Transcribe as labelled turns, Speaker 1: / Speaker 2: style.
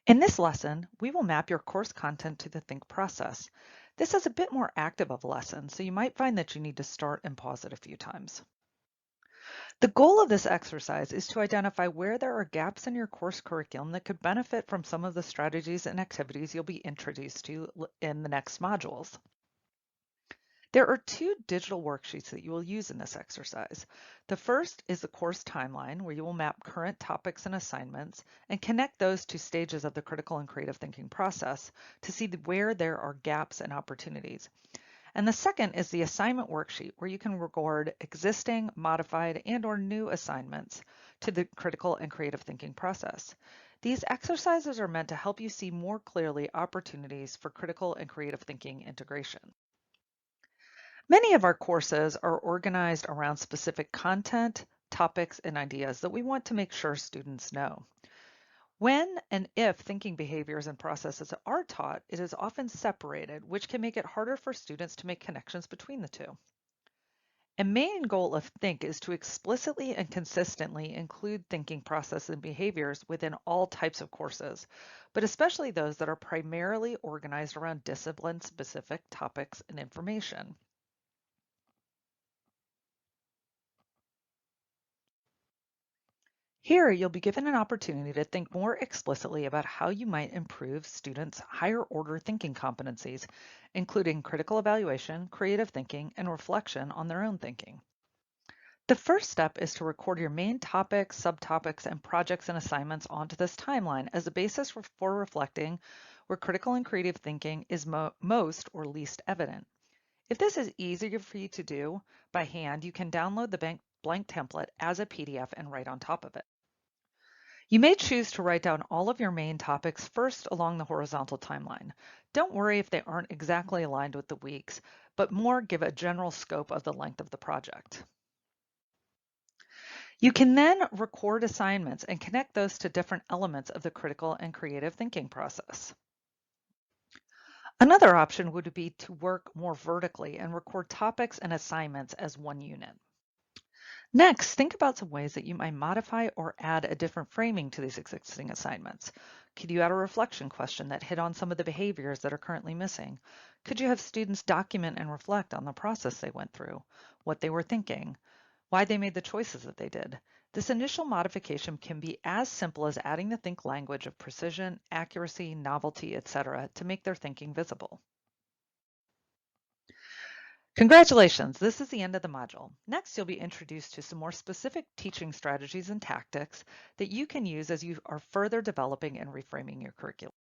Speaker 1: In this lesson, we will map your course content to the think process. This is a bit more active of a lesson, so you might find that you need to start and pause it a few times. The goal of this exercise is to identify where there are gaps in your course curriculum that could benefit from some of the strategies and activities you'll be introduced to in the next modules. There are two digital worksheets that you will use in this exercise. The first is the course timeline, where you will map current topics and assignments and connect those to stages of the critical and creative thinking process to see where there are gaps and opportunities. And the second is the assignment worksheet, where you can record existing, modified, and/or new assignments to the critical and creative thinking process. These exercises are meant to help you see more clearly opportunities for critical and creative thinking integration. Many of our courses are organized around specific content, topics, and ideas that we want to make sure students know. When and if thinking behaviors and processes are taught, it is often separated, which can make it harder for students to make connections between the two. A main goal of Think is to explicitly and consistently include thinking processes and behaviors within all types of courses, but especially those that are primarily organized around discipline-specific topics and information. Here, you'll be given an opportunity to think more explicitly about how you might improve students' higher order thinking competencies, including critical evaluation, creative thinking, and reflection on their own thinking. The first step is to record your main topics, subtopics, and projects and assignments onto this timeline as a basis for reflecting where critical and creative thinking is most or least evident. If this is easier for you to do by hand, you can download the blank template as a PDF and write on top of it. You may choose to write down all of your main topics first along the horizontal timeline. Don't worry if they aren't exactly aligned with the weeks, but more give a general scope of the length of the project. You can then record assignments and connect those to different elements of the critical and creative thinking process. Another option would be to work more vertically and record topics and assignments as one unit. Next, think about some ways that you might modify or add a different framing to these existing assignments. Could you add a reflection question that hit on some of the behaviors that are currently missing? Could you have students document and reflect on the process they went through, what they were thinking, why they made the choices that they did? This initial modification can be as simple as adding the think language of precision, accuracy, novelty, etc. to make their thinking visible. Congratulations, this is the end of the module. Next, you'll be introduced to some more specific teaching strategies and tactics that you can use as you are further developing and reframing your curriculum.